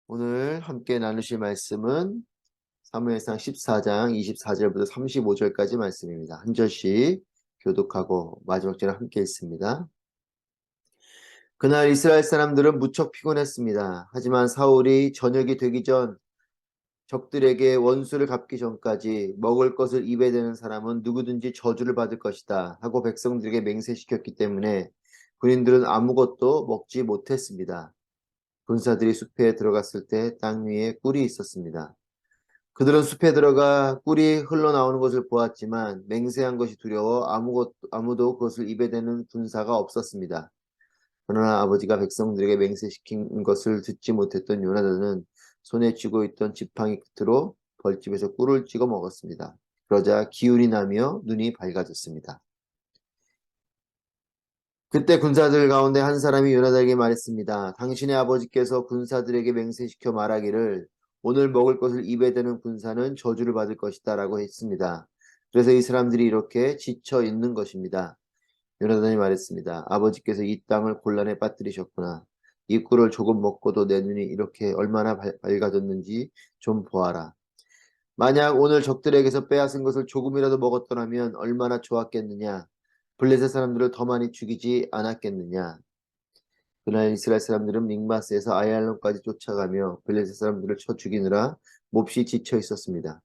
오늘 함께 나누실 말씀은 사무엘상 14장 24절부터 35절까지 말씀입니다. 한 절씩 교독하고 마지막 절을 함께 읽습니다. 그날 이스라엘 사람들은 무척 피곤했습니다. 하지만 사울이 저녁이 되기 전 적들에게 원수를 갚기 전까지 먹을 것을 입에 대는 사람은 누구든지 저주를 받을 것이다 하고 백성들에게 맹세시켰기 때문에 군인들은 아무것도 먹지 못했습니다. 군사들이 숲에 들어갔을 때 땅 위에 꿀이 있었습니다. 그들은 숲에 들어가 꿀이 흘러나오는 것을 보았지만 맹세한 것이 두려워 아무도 그것을 입에 대는 군사가 없었습니다. 그러나 아버지가 백성들에게 맹세시킨 것을 듣지 못했던 요나단은 손에 쥐고 있던 지팡이 끝으로 벌집에서 꿀을 찍어 먹었습니다. 그러자 기운이 나며 눈이 밝아졌습니다. 그때 군사들 가운데 한 사람이 요나단에게 말했습니다. 당신의 아버지께서 군사들에게 맹세시켜 말하기를 오늘 먹을 것을 입에 대는 군사는 저주를 받을 것이다 라고 했습니다. 그래서 이 사람들이 이렇게 지쳐 있는 것입니다. 요나단이 말했습니다. 아버지께서 이 땅을 곤란에 빠뜨리셨구나. 이 꿀을 조금 먹고도 내 눈이 이렇게 얼마나 밝아졌는지 좀 보아라. 만약 오늘 적들에게서 빼앗은 것을 조금이라도 먹었더라면 얼마나 좋았겠느냐. 블레셋 사람들을 더 많이 죽이지 않았겠느냐. 그날 이스라엘 사람들은 믹마스에서 아얄론까지 쫓아가며 블레셋 사람들을 쳐 죽이느라 몹시 지쳐 있었습니다.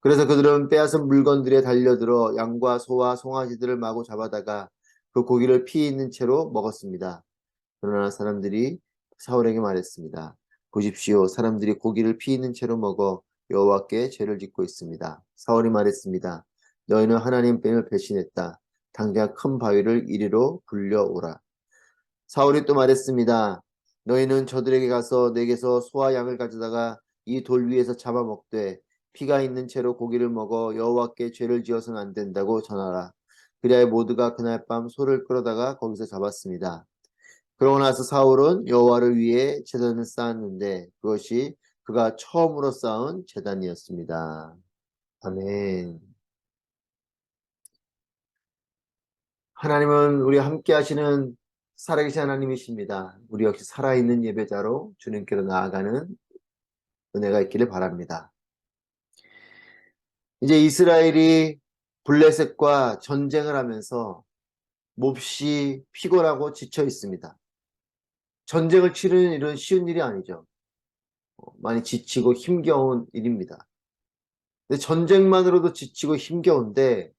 그래서 그들은 빼앗은 물건들에 달려들어 양과 소와 송아지들을 마구 잡아다가 그 고기를 피 있는 채로 먹었습니다. 그러나 사람들이 사울에게 말했습니다. 보십시오. 사람들이 고기를 피 있는 채로 먹어 여호와께 죄를 짓고 있습니다. 사울이 말했습니다. 너희는 하나님 뱀을 배신했다. 당장 큰 바위를 이리로 불려오라. 사울이 또 말했습니다. 너희는 저들에게 가서 내게서 소와 양을 가져다가 이 돌 위에서 잡아먹되 피가 있는 채로 고기를 먹어 여호와께 죄를 지어서는 안 된다고 전하라. 그리하여 모두가 그날 밤 소를 끌어다가 거기서 잡았습니다. 그러고 나서 사울은 여호와를 위해 제단을 쌓았는데 그것이 그가 처음으로 쌓은 제단이었습니다. 아멘. 하나님은 우리와 함께 하시는 살아계신 하나님이십니다. 우리 역시 살아있는 예배자로 주님께로 나아가는 은혜가 있기를 바랍니다. 이제 이스라엘이 블레셋과 전쟁을 하면서 몹시 피곤하고 지쳐 있습니다. 전쟁을 치르는 일은 쉬운 일이 아니죠. 많이 지치고 힘겨운 일입니다. 근데 전쟁만으로도 지치고 힘겨운데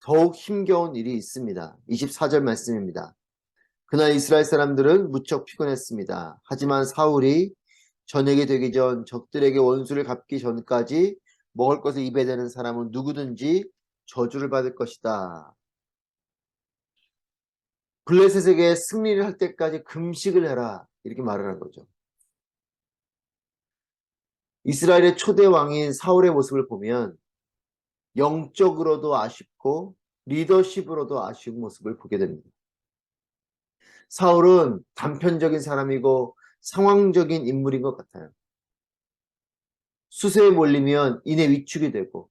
더욱 힘겨운 일이 있습니다. 24절 말씀입니다. 그날 이스라엘 사람들은 무척 피곤했습니다. 하지만 사울이 저녁이 되기 전 적들에게 원수를 갚기 전까지 먹을 것을 입에 대는 사람은 누구든지 저주를 받을 것이다. 블레셋에게 승리를 할 때까지 금식을 해라. 이렇게 말을 한 거죠. 이스라엘의 초대 왕인 사울의 모습을 보면 영적으로도 아쉽고 리더십으로도 아쉬운 모습을 보게 됩니다. 사울은 단편적인 사람이고 상황적인 인물인 것 같아요. 수세에 몰리면 이내 위축이 되고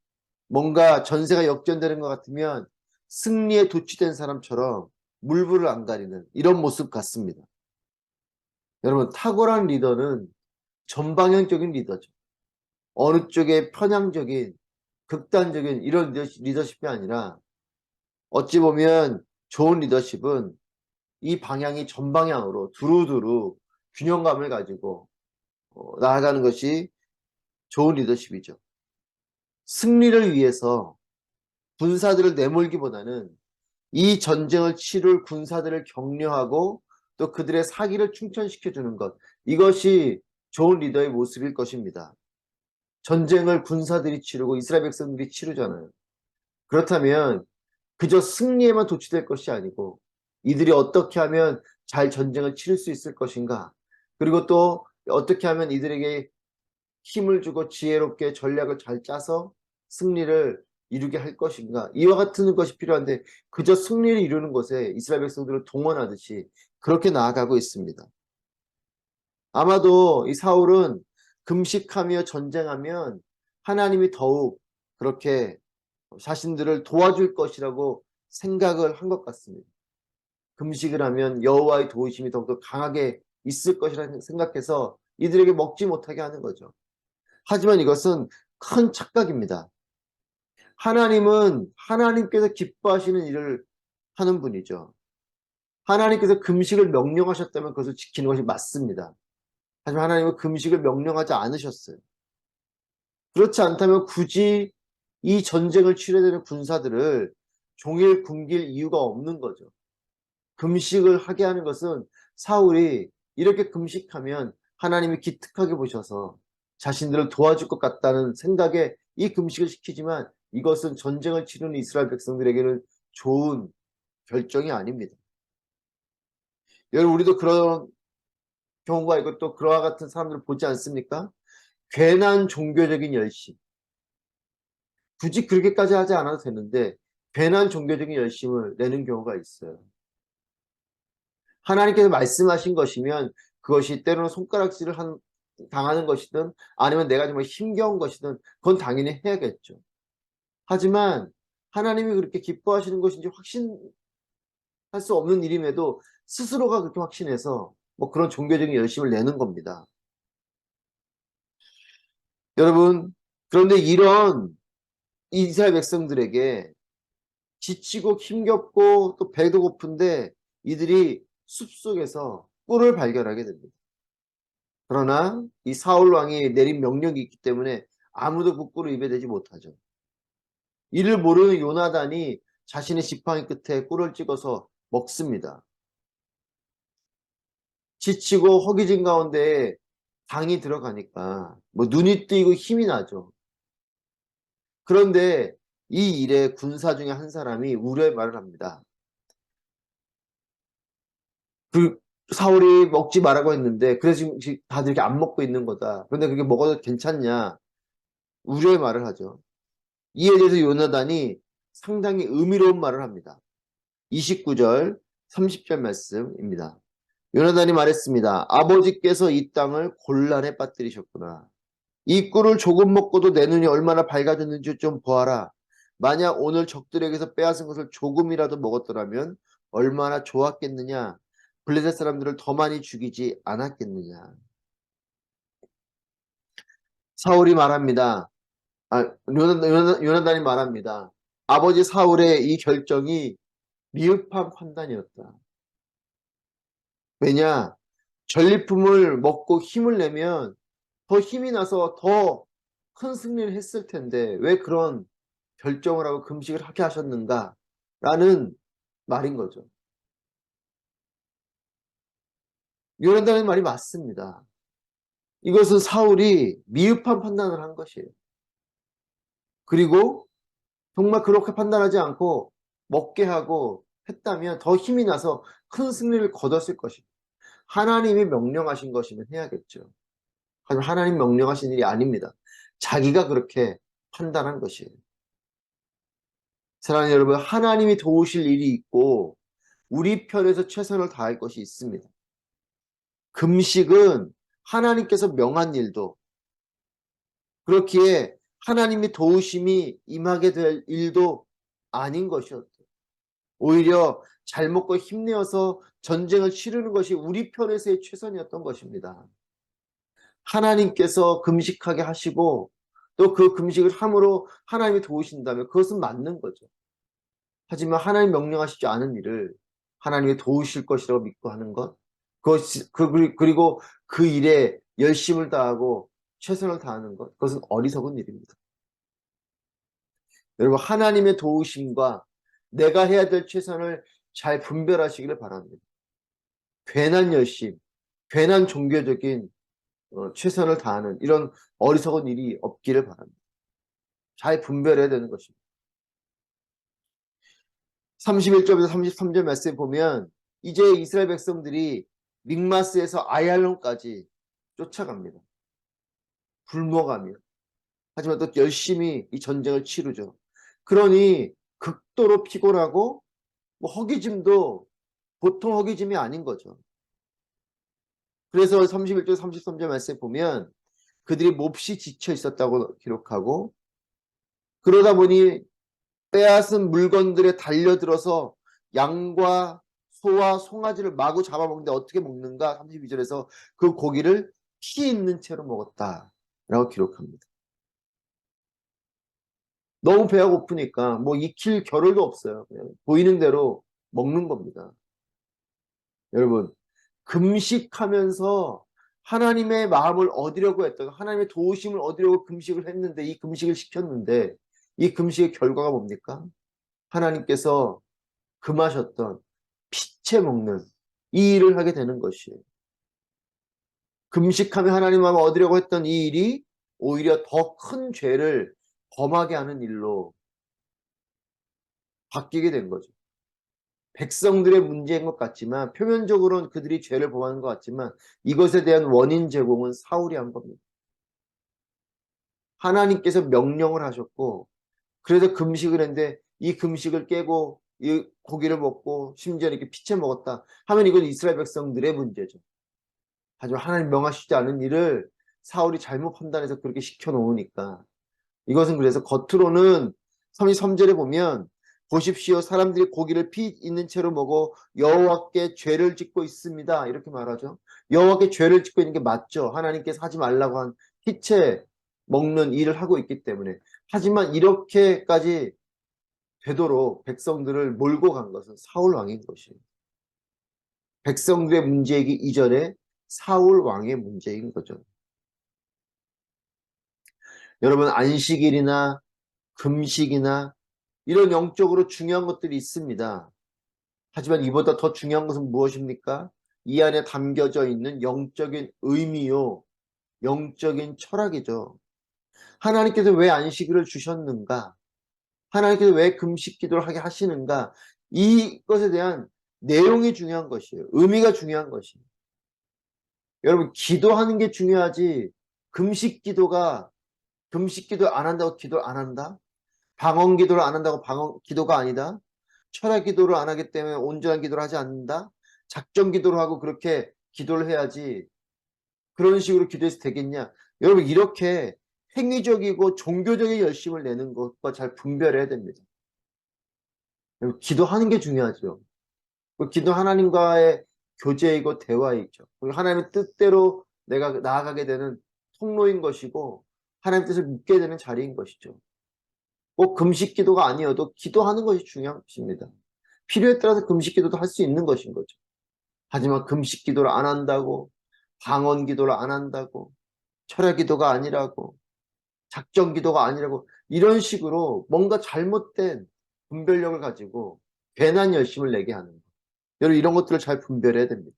뭔가 전세가 역전되는 것 같으면 승리에 도취된 사람처럼 물불을 안 가리는 이런 모습 같습니다. 여러분, 탁월한 리더는 전방향적인 리더죠. 어느 쪽에 편향적인 극단적인 이런 리더십이 아니라 어찌 보면 좋은 리더십은 이 방향이 전방향으로 두루두루 균형감을 가지고 나아가는 것이 좋은 리더십이죠. 승리를 위해서 군사들을 내몰기보다는 이 전쟁을 치룰 군사들을 격려하고 또 그들의 사기를 충천시켜주는 것, 이것이 좋은 리더의 모습일 것입니다. 전쟁을 군사들이 치르고 이스라엘 백성들이 치르잖아요. 그렇다면 그저 승리에만 도취될 것이 아니고 이들이 어떻게 하면 잘 전쟁을 치를 수 있을 것인가, 그리고 또 어떻게 하면 이들에게 힘을 주고 지혜롭게 전략을 잘 짜서 승리를 이루게 할 것인가, 이와 같은 것이 필요한데 그저 승리를 이루는 것에 이스라엘 백성들을 동원하듯이 그렇게 나아가고 있습니다. 아마도 이 사울은 금식하며 전쟁하면 하나님이 더욱 그렇게 자신들을 도와줄 것이라고 생각을 한 것 같습니다. 금식을 하면 여호와의 도우심이 더욱더 강하게 있을 것이라고 생각해서 이들에게 먹지 못하게 하는 거죠. 하지만 이것은 큰 착각입니다. 하나님은 하나님께서 기뻐하시는 일을 하는 분이죠. 하나님께서 금식을 명령하셨다면 그것을 지키는 것이 맞습니다. 하지만 하나님은 금식을 명령하지 않으셨어요. 그렇지 않다면 굳이 이 전쟁을 치러야 되는 군사들을 종일 굶길 이유가 없는 거죠. 금식을 하게 하는 것은 사울이 이렇게 금식하면 하나님이 기특하게 보셔서 자신들을 도와줄 것 같다는 생각에 이 금식을 시키지만 이것은 전쟁을 치르는 이스라엘 백성들에게는 좋은 결정이 아닙니다. 여러분, 우리도 그런 경우가 있고 또 그와 같은 사람들을 보지 않습니까? 괜한 종교적인 열심. 굳이 그렇게까지 하지 않아도 되는데 괜한 종교적인 열심을 내는 경우가 있어요. 하나님께서 말씀하신 것이면 그것이 때로는 손가락질을 당하는 것이든 아니면 내가 정말 힘겨운 것이든 그건 당연히 해야겠죠. 하지만 하나님이 그렇게 기뻐하시는 것인지 확신할 수 없는 일임에도 스스로가 그렇게 확신해서 뭐 그런 종교적인 열심을 내는 겁니다. 여러분, 그런데 이런 이스라엘 백성들에게 지치고 힘겹고 또 배도 고픈데 이들이 숲속에서 꿀을 발견하게 됩니다. 그러나 이 사울 왕이 내린 명령이 있기 때문에 아무도 그 꿀을 입에 대지 못하죠. 이를 모르는 요나단이 자신의 지팡이 끝에 꿀을 찍어서 먹습니다. 지치고 허기진 가운데 당이 들어가니까 뭐 눈이 뜨이고 힘이 나죠. 그런데 이 일에 군사 중에 한 사람이 우려의 말을 합니다. 그 사울이 먹지 말라고 했는데 그래서 지금 다들 이렇게 안 먹고 있는 거다. 그런데 그게 먹어도 괜찮냐? 우려의 말을 하죠. 이에 대해서 요나단이 상당히 의미로운 말을 합니다. 29절, 30절 말씀입니다. 요나단이 말했습니다. 아버지께서 이 땅을 곤란에 빠뜨리셨구나. 이 꿀을 조금 먹고도 내 눈이 얼마나 밝아졌는지 좀 보아라. 만약 오늘 적들에게서 빼앗은 것을 조금이라도 먹었더라면 얼마나 좋았겠느냐. 블레셋 사람들을 더 많이 죽이지 않았겠느냐. 사울이 말합니다. 요나단이 말합니다. 아버지 사울의 이 결정이 미흡한 판단이었다. 왜냐? 전리품을 먹고 힘을 내면 더 힘이 나서 더 큰 승리를 했을 텐데 왜 그런 결정을 하고 금식을 하게 하셨는가? 라는 말인 거죠. 요나단의 말이 맞습니다. 이것은 사울이 미흡한 판단을 한 것이에요. 그리고 정말 그렇게 판단하지 않고 먹게 하고 했다면 더 힘이 나서 큰 승리를 거뒀을 것입니다. 하나님이 명령하신 것이면 해야겠죠. 하지만 하나님 명령하신 일이 아닙니다. 자기가 그렇게 판단한 것이에요. 사랑하는 여러분, 하나님이 도우실 일이 있고 우리 편에서 최선을 다할 것이 있습니다. 금식은 하나님께서 명한 일도 그렇기에 하나님이 도우심이 임하게 될 일도 아닌 것이었죠. 오히려 잘 먹고 힘내어서 전쟁을 치르는 것이 우리 편에서의 최선이었던 것입니다. 하나님께서 금식하게 하시고 또 그 금식을 함으로 하나님이 도우신다면 그것은 맞는 거죠. 하지만 하나님 명령하시지 않은 일을 하나님이 도우실 것이라고 믿고 하는 것, 그리고 그 일에 열심을 다하고 최선을 다하는 것, 그것은 어리석은 일입니다. 여러분, 하나님의 도우심과 내가 해야 될 최선을 잘 분별하시기를 바랍니다. 괜한 열심, 괜한 종교적인 최선을 다하는 이런 어리석은 일이 없기를 바랍니다. 잘 분별해야 되는 것입니다. 31절에서 33절 말씀에 보면 이제 이스라엘 백성들이 믹마스에서 아얄론까지 쫓아갑니다. 굶어가며. 하지만 또 열심히 이 전쟁을 치르죠. 그러니 극도로 피곤하고 뭐 허기짐도 보통 허기짐이 아닌 거죠. 그래서 31절 33절 말씀에 보면 그들이 몹시 지쳐 있었다고 기록하고 그러다 보니 빼앗은 물건들에 달려들어서 양과 소와 송아지를 마구 잡아먹는데 어떻게 먹는가? 32절에서 그 고기를 피 있는 채로 먹었다라고 기록합니다. 너무 배가 고프니까 뭐 익힐 겨를도 없어요. 그냥 보이는 대로 먹는 겁니다. 여러분, 금식하면서 하나님의 마음을 얻으려고 했다가 하나님의 도우심을 얻으려고 금식을 했는데, 이 금식을 시켰는데 이 금식의 결과가 뭡니까? 하나님께서 금하셨던 피채 먹는 이 일을 하게 되는 것이에요. 금식하며 하나님 마음을 얻으려고 했던 이 일이 오히려 더 큰 죄를 범하게 하는 일로 바뀌게 된 거죠. 백성들의 문제인 것 같지만, 표면적으로는 그들이 죄를 범하는 것 같지만, 이것에 대한 원인 제공은 사울이 한 겁니다. 하나님께서 명령을 하셨고, 그래서 금식을 했는데 이 금식을 깨고 이 고기를 먹고 심지어 이렇게 피채 먹었다 하면 이건 이스라엘 백성들의 문제죠. 하지만 하나님 명하시지 않은 일을 사울이 잘못 판단해서 그렇게 시켜놓으니까, 이것은 그래서 겉으로는 33절에 보면, 보십시오, 사람들이 고기를 피 있는 채로 먹어 여호와께 죄를 짓고 있습니다, 이렇게 말하죠. 여호와께 죄를 짓고 있는 게 맞죠. 하나님께서 하지 말라고 한 피채 먹는 일을 하고 있기 때문에. 하지만 이렇게까지 되도록 백성들을 몰고 간 것은 사울 왕인 것이에요. 백성들의 문제이기 이전에 사울 왕의 문제인 거죠. 여러분, 안식일이나 금식이나 이런 영적으로 중요한 것들이 있습니다. 하지만 이보다 더 중요한 것은 무엇입니까? 이 안에 담겨져 있는 영적인 의미요, 영적인 철학이죠. 하나님께서 왜 안식일을 주셨는가? 하나님께서 왜 금식 기도를 하게 하시는가? 이것에 대한 내용이 중요한 것이에요. 의미가 중요한 것이에요. 여러분, 기도하는 게 중요하지, 금식 기도 안 한다고 기도 안 한다? 방언 기도를 안 한다고 기도가 아니다? 철학 기도를 안 하기 때문에 온전한 기도를 하지 않는다? 작정 기도를 하고 그렇게 기도를 해야지 그런 식으로 기도해서 되겠냐? 여러분, 이렇게 행위적이고 종교적인 열심을 내는 것과 잘 분별해야 됩니다. 기도하는 게 중요하죠. 기도 하나님과의 교제이고 대화이죠. 하나님의 뜻대로 내가 나아가게 되는 통로인 것이고, 하나님 뜻을 묻게 되는 자리인 것이죠. 꼭 금식 기도가 아니어도 기도하는 것이 중요한 것입니다. 필요에 따라서 금식 기도도 할 수 있는 것인 거죠. 하지만 금식 기도를 안 한다고, 방언 기도를 안 한다고, 철야 기도가 아니라고, 작정 기도가 아니라고, 이런 식으로 뭔가 잘못된 분별력을 가지고 괜한 열심을 내게 하는 것. 여러분, 이런 것들을 잘 분별해야 됩니다.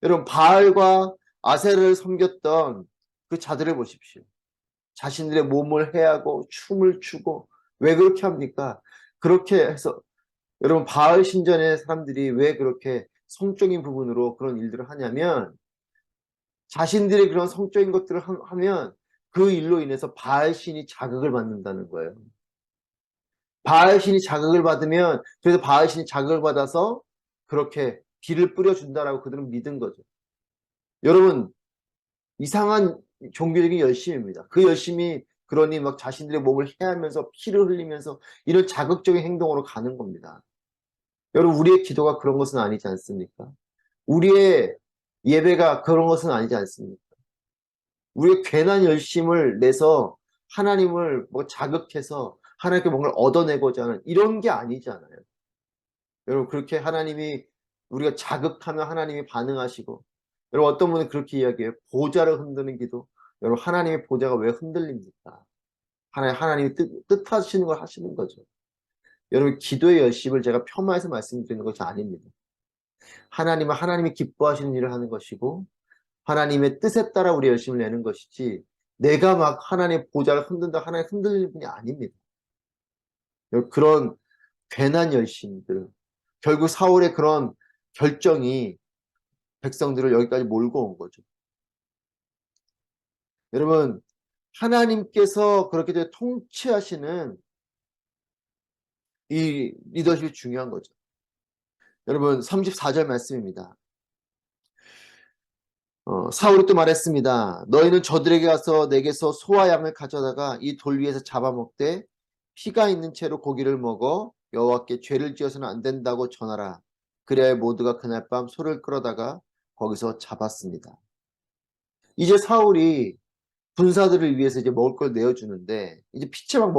여러분, 바알과 아세를 섬겼던 그 자들을 보십시오. 자신들의 몸을 해하고 춤을 추고, 왜 그렇게 합니까? 그렇게 해서, 여러분, 바알 신전의 사람들이 왜 그렇게 성적인 부분으로 그런 일들을 하냐면, 자신들이 그런 성적인 것들을 하면 그 일로 인해서 바알 신이 자극을 받는다는 거예요. 바알 신이 자극을 받으면, 그래서 바알 신이 자극을 받아서 그렇게 비를 뿌려준다라고 그들은 믿은 거죠. 여러분, 이상한 종교적인 열심입니다. 그 열심이 그러니 막 자신들의 몸을 해하면서 피를 흘리면서 이런 자극적인 행동으로 가는 겁니다. 여러분, 우리의 기도가 그런 것은 아니지 않습니까? 우리의 예배가 그런 것은 아니지 않습니까? 우리의 괜한 열심을 내서 하나님을 뭐 자극해서 하나님께 뭔가를 얻어내고자 하는 이런 게 아니잖아요. 여러분, 그렇게 하나님이, 우리가 자극하면 하나님이 반응하시고, 여러분, 어떤 분은 그렇게 이야기해요. 보좌를 흔드는 기도. 여러분, 하나님의 보좌가 왜 흔들립니까? 하나님이 뜻하시는 걸 하시는 거죠. 여러분, 기도의 열심을 제가 폄하해서 말씀드리는 것이 아닙니다. 하나님은 하나님이 기뻐하시는 일을 하는 것이고, 하나님의 뜻에 따라 우리 열심을 내는 것이지, 내가 막 하나님의 보좌를 흔든다, 하나님 흔들리는 분이 아닙니다. 그런 괜한 열심들, 결국 사울의 그런 결정이 백성들을 여기까지 몰고 온 거죠. 여러분, 하나님께서 그렇게 통치하시는 이 리더십이 중요한 거죠. 여러분, 34절 말씀입니다. 사울이 또 말했습니다. 너희는 저들에게 가서 내게서 소와 양을 가져다가 이 돌 위에서 잡아먹되 피가 있는 채로 고기를 먹어 여호와께 죄를 지어서는 안 된다고 전하라. 그래야 모두가 그날 밤 소를 끌어다가 거기서 잡았습니다. 이제 사울이 군사들을 위해서 이제 먹을 걸 내어주는데 이제 피채 막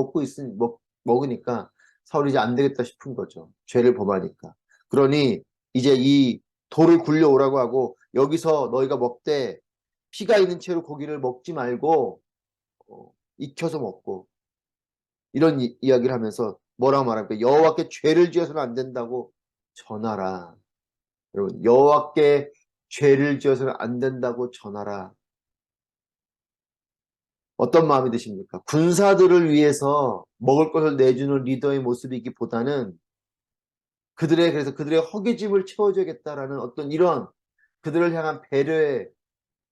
먹으니까 사울이 이제 안 되겠다 싶은 거죠. 죄를 범하니까. 그러니 이제 이 돌을 굴려오라고 하고 여기서 너희가 먹되 피가 있는 채로 고기를 먹지 말고 익혀서 먹고 이런 이야기를 하면서 뭐라고 말합니까? 여호와께 죄를 지어서는 안 된다고 전하라. 여러분, 여호와께 죄를 지어서는 안 된다고 전하라. 어떤 마음이 드십니까? 군사들을 위해서 먹을 것을 내주는 리더의 모습이기보다는 그래서 그들의 허기짐을 채워줘야겠다라는 어떤 이런 그들을 향한 배려의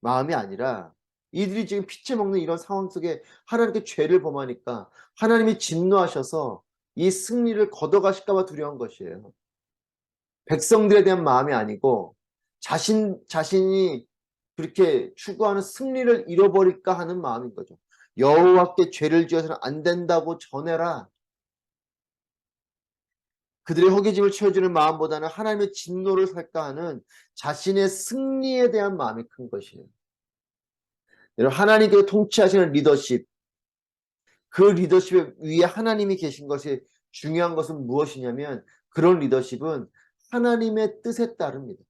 마음이 아니라 이들이 지금 피채 먹는 이런 상황 속에 하나님께 죄를 범하니까 하나님이 진노하셔서 이 승리를 걷어가실까봐 두려운 것이에요. 백성들에 대한 마음이 아니고 자신이 그렇게 추구하는 승리를 잃어버릴까 하는 마음인 거죠. 여호와께 죄를 지어서는 안 된다고 전해라. 그들의 허기짐을 채워주는 마음보다는 하나님의 진노를 살까 하는 자신의 승리에 대한 마음이 큰 것이에요. 여러분, 하나님께서 통치하시는 리더십, 그 리더십 위에 하나님이 계신 것이 중요한 것은 무엇이냐면 그런 리더십은 하나님의 뜻에 따릅니다.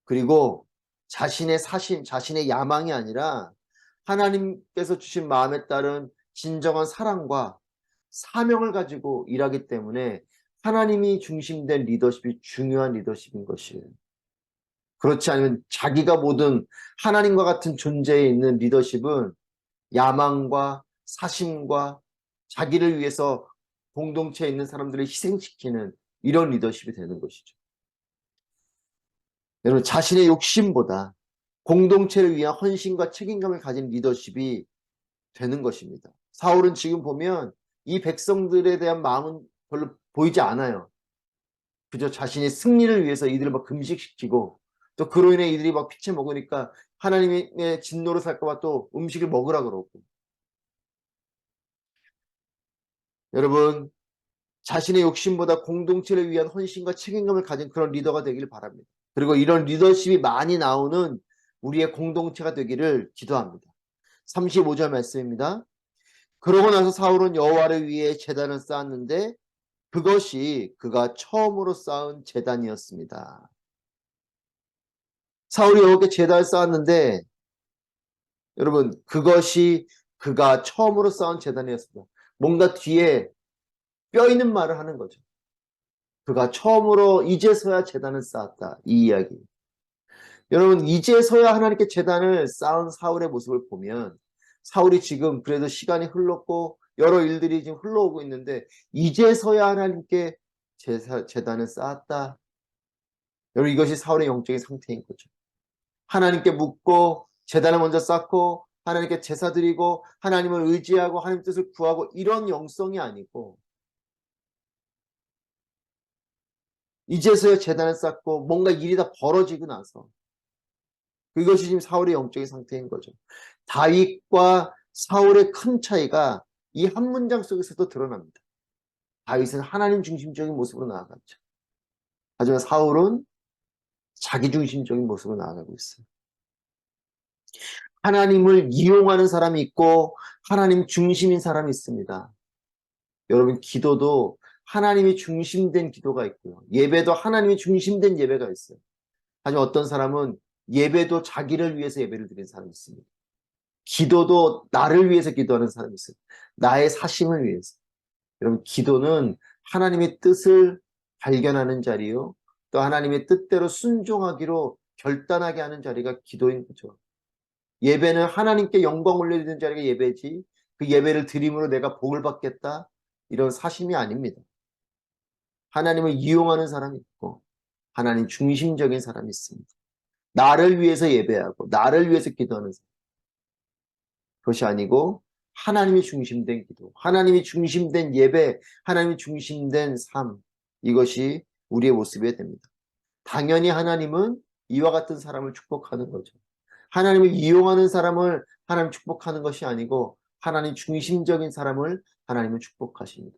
그리고 자신의 사심, 자신의 야망이 아니라 하나님께서 주신 마음에 따른 진정한 사랑과 사명을 가지고 일하기 때문에 하나님이 중심된 리더십이 중요한 리더십인 것이에요. 그렇지 않으면 자기가 모든 하나님과 같은 존재에 있는 리더십은 야망과 사심과 자기를 위해서 공동체에 있는 사람들을 희생시키는 이런 리더십이 되는 것이죠. 여러분, 자신의 욕심보다 공동체를 위한 헌신과 책임감을 가진 리더십이 되는 것입니다. 사울은 지금 보면 이 백성들에 대한 마음은 별로 보이지 않아요. 그저 자신의 승리를 위해서 이들을 막 금식시키고 또 그로 인해 이들이 막 피채 먹으니까 하나님의 진노를 살까봐 또 음식을 먹으라 그러고. 여러분, 자신의 욕심보다 공동체를 위한 헌신과 책임감을 가진 그런 리더가 되기를 바랍니다. 그리고 이런 리더십이 많이 나오는 우리의 공동체가 되기를 기도합니다. 35절 말씀입니다. 그러고 나서 사울은 여호와를 위해 제단을 쌓았는데 그것이 그가 처음으로 쌓은 제단이었습니다. 사울이 여호와께 제단을 쌓았는데 여러분, 그것이 그가 처음으로 쌓은 제단이었습니다. 뭔가 뒤에 뼈 있는 말을 하는 거죠. 그가 처음으로 이제서야 제단을 쌓았다. 이 이야기. 여러분, 이제서야 하나님께 제단을 쌓은 사울의 모습을 보면 사울이 지금 그래도 시간이 흘렀고 여러 일들이 지금 흘러오고 있는데 이제서야 하나님께 제단을 쌓았다. 여러분, 이것이 사울의 영적인 상태인 거죠. 하나님께 묻고 제단을 먼저 쌓고 하나님께 제사 드리고 하나님을 의지하고 하나님 뜻을 구하고 이런 영성이 아니고 이제서야 제단을 쌓고 뭔가 일이 다 벌어지고 나서 그것이 지금 사울의 영적인 상태인 거죠. 다윗과 사울의 큰 차이가 이 한 문장 속에서도 드러납니다. 다윗은 하나님 중심적인 모습으로 나아갔죠. 하지만 사울은 자기 중심적인 모습으로 나아가고 있어요. 하나님을 이용하는 사람이 있고 하나님 중심인 사람이 있습니다. 여러분, 기도도 하나님이 중심된 기도가 있고요. 예배도 하나님이 중심된 예배가 있어요. 하지만 어떤 사람은 예배도 자기를 위해서 예배를 드리는 사람이 있습니다. 기도도 나를 위해서 기도하는 사람이 있어요. 나의 사심을 위해서. 여러분, 기도는 하나님의 뜻을 발견하는 자리요. 또 하나님의 뜻대로 순종하기로 결단하게 하는 자리가 기도인 거죠. 예배는 하나님께 영광 올려드리는 자리가 예배지 그 예배를 드림으로 내가 복을 받겠다 이런 사심이 아닙니다. 하나님을 이용하는 사람이 있고 하나님 중심적인 사람이 있습니다. 나를 위해서 예배하고 나를 위해서 기도하는 사람. 그것이 아니고 하나님이 중심된 기도, 하나님이 중심된 예배, 하나님이 중심된 삶, 이것이 우리의 모습이어야 됩니다. 당연히 하나님은 이와 같은 사람을 축복하는 거죠. 하나님을 이용하는 사람을 하나님 축복하는 것이 아니고 하나님 중심적인 사람을 하나님은 축복하십니다.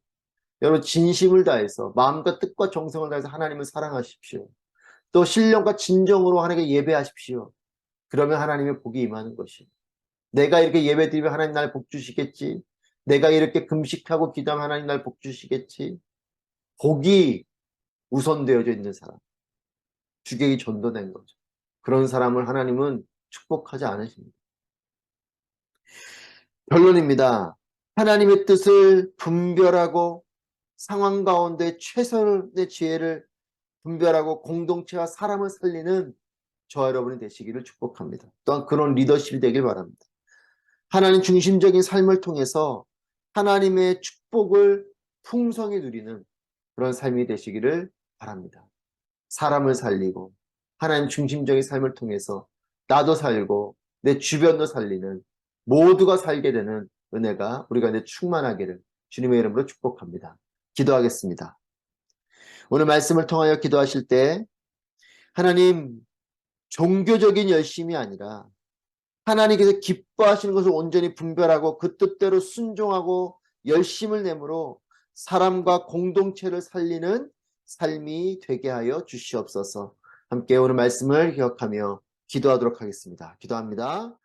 여러분, 진심을 다해서 마음과 뜻과 정성을 다해서 하나님을 사랑하십시오. 또 신령과 진정으로 하나님께 예배하십시오. 그러면 하나님의 복이 임하는 것이에요. 내가 이렇게 예배드리면 하나님 날 복 주시겠지. 내가 이렇게 금식하고 기도하면 하나님 날 복 주시겠지. 복이 우선되어져 있는 사람, 주객이 전도된 거죠. 그런 사람을 하나님은 축복하지 않으십니다. 결론입니다. 하나님의 뜻을 분별하고 상황 가운데 최선의 지혜를 분별하고 공동체와 사람을 살리는 저와 여러분이 되시기를 축복합니다. 또한 그런 리더십이 되길 바랍니다. 하나님 중심적인 삶을 통해서 하나님의 축복을 풍성히 누리는 그런 삶이 되시기를 바랍니다. 사람을 살리고 하나님 중심적인 삶을 통해서 나도 살고 내 주변도 살리는 모두가 살게 되는 은혜가 우리가 이제 충만하기를 주님의 이름으로 축복합니다. 기도하겠습니다. 오늘 말씀을 통하여 기도하실 때 하나님 종교적인 열심이 아니라 하나님께서 기뻐하시는 것을 온전히 분별하고 그 뜻대로 순종하고 열심을 내므로 사람과 공동체를 살리는 삶이 되게 하여 주시옵소서. 함께 오늘 말씀을 기억하며 기도하도록 하겠습니다. 기도합니다.